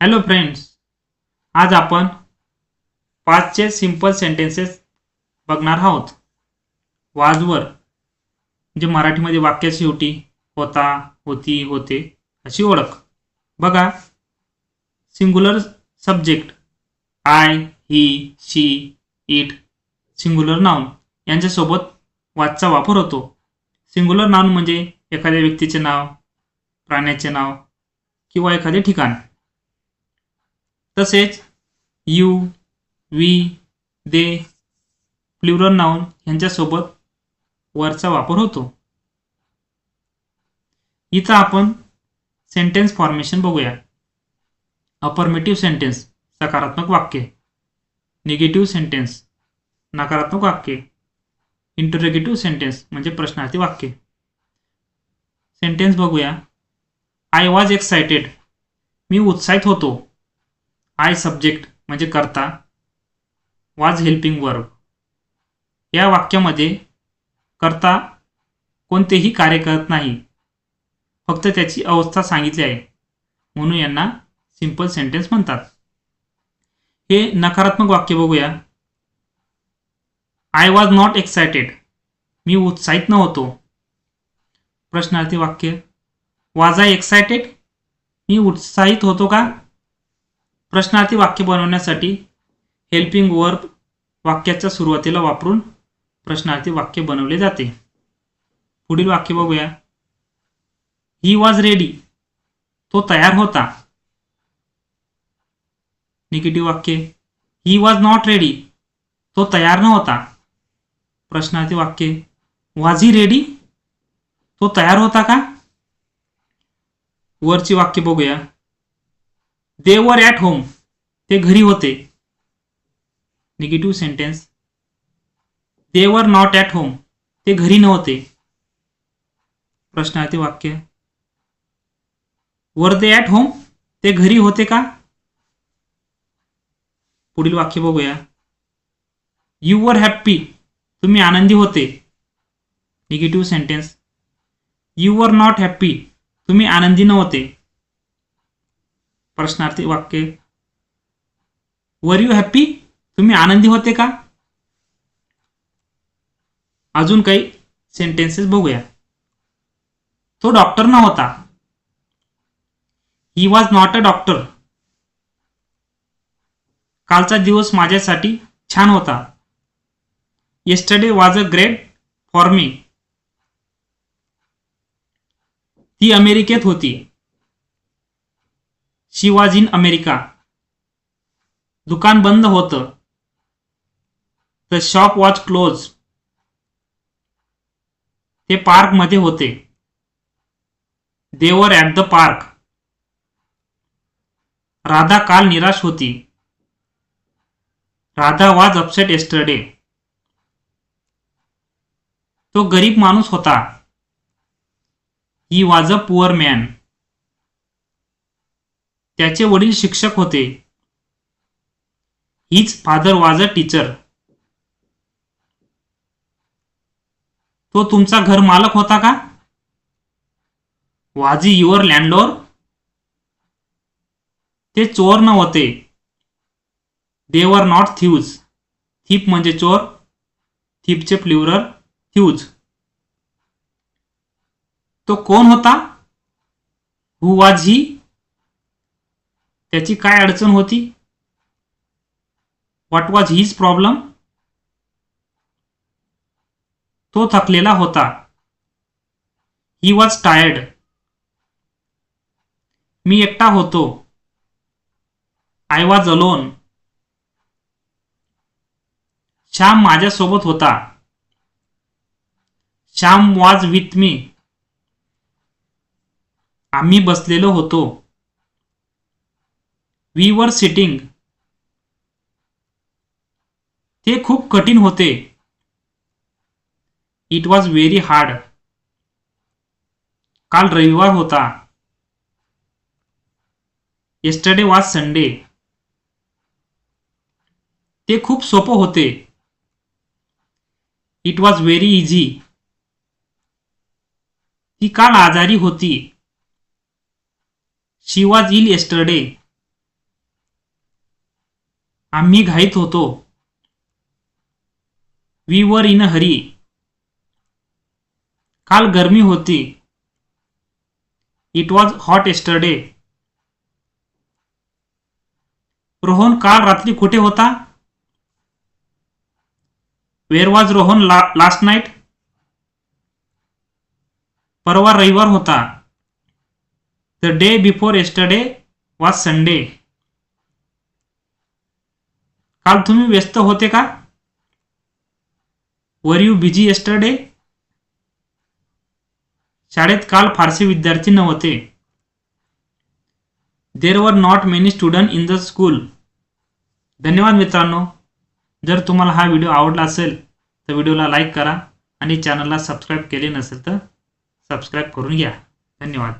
Hello friends, आज आपण 5चे simple sentences बघणार आहोत. वाजवर म्हणजे मराठीमध्ये वाक्याच्या शेवटी होता, होती, होते अशी ओळख. बघा, singular subject I, he, she, it, singular noun यांच्यासोबत वाजचा वापर होतो. सिंग्युलर नाउन म्हणजे एखाद्या व्यक्तीचे नाव, प्राण्याचे नाव किंवा एखादे ठिकाण. तसेच you, we, they, plural noun यांच्यासोबत वरचा वापर होतो. इथं आपण सेंटेन्स फॉर्मेशन बघूया. अफर्मेटिव्ह सेंटेन्स सकारात्मक वाक्य, निगेटिव्ह सेंटेन्स नकारात्मक वाक्य, इंटरोगेटिव्ह सेंटेन्स म्हणजे प्रश्नार्थी वाक्य. सेंटेन्स बघूया. आय वॉज एक्साइटेड, मी उत्साहित होतो. आय सब्जेक्ट म्हणजे कर्ता, वॉज हेल्पिंग वर्ब. या वाक्यामध्ये कर्ता कोणतेही कार्य करत नाही, फक्त त्याची अवस्था सांगितली आहे, म्हणून यांना सिंपल सेंटेन्स म्हणतात. हे नकारात्मक वाक्य बघूया. आय वॉज नॉट एक्साइटेड, मी उत्साहित नव्हतो. प्रश्नार्थी वाक्य. वॉज आय एक्साइटेड, मी उत्साहित होतो का? प्रश्नार्थी वाक्य बनवण्यासाठी हेल्पिंग वर्ब वाक्याच्या सुरुवातीला वापरून प्रश्नार्थी वाक्य बनवले जाते. पुढील वाक्य बघूया. ही वॉज रेडी, तो तयार होता. निगेटिव्ह वाक्य. ही वॉज नॉट रेडी, तो तयार नव्हता. प्रश्नार्थी वाक्य. वॉज ही रेडी, तो तयार होता का? वरची वाक्य बघूया. दे वर ॲट होम, ते घरी होते. Negative sentence. They were not at home, ते घरी नव्हते. प्रश्नार्थी वाक्य. वर दे ॲट होम, ते घरी होते का? पुढील वाक्य बघूया. यू वर हॅप्पी, तुम्ही आनंदी होते. Negative sentence. You were not happy, तुम्ही आनंदी नव्हते. प्रश्नार्थी वाक्य. वर यू हॅप्पी, तुम्ही आनंदी होते का? अजून काही सेंटेन्सेस बघूया. तो डॉक्टर नव्हता. He was not a doctor, कालचा दिवस माझ्यासाठी छान होता. Yesterday was a great for me, ती अमेरिकेत होती. शी वॉज इन अमेरिका, दुकान बंद होतं. द शॉप वॉज क्लोज, ते पार्क मध्ये होते. दे वर ॲट द पार्क, राधा काल निराश होती. राधा वॉज अपसेट येस्टरडे, तो गरीब माणूस होता. He was a poor man, त्याचे वडील शिक्षक होते. His father was a teacher, तो तुमचा घर मालक होता का? वॉज ही युअर लँडलॉर्ड, ते चोर नव्हते. दे वर नॉट थीव्ज, थीप म्हणजे चोर, थीपचे प्लुरल थ्यूज. तो कोण होता? हु वॉज ही, त्याची काय अडचण होती? व्हॉट वॉज हिज प्रॉब्लेम, तो थकलेला होता. ही वॉज टायर्ड, मी एकटा होतो. आय वॉज अलोन, श्याम माझ्यासोबत होता. श्याम वॉज विथ मी, आम्ही बसलेलो होतो. वी वर सिटिंग, ते खूप कठीण होते. इट वॉज व्हेरी हार्ड, काल रविवार होता. येस्टरडे वॉज संडे, ते खूप सोपं होते. इट वॉज व्हेरी इझी, ती काल आजारी होती. शी वॉज इल येस्टरडे, आम्ही घाईत होतो. वी वर इन अ हरी. काल गरमी होती. It was hot yesterday. Rohan काल रात्री कुठे होता? Where was Rohan last night. परवा रविवार होता. The day before yesterday was Sunday. काल तुम्ही व्यस्त होते का? Were you busy yesterday. शाळेत काल फारसे विद्यार्थी नव्हते. There were not many student in the school. धन्यवाद मित्रांनो. जर तुम्हाला हा व्हिडिओ आवडला असेल तर व्हिडिओला लाईक करा आणि चॅनलला सबस्क्राईब केले नसेल तर सबस्क्राईब करून घ्या. धन्यवाद.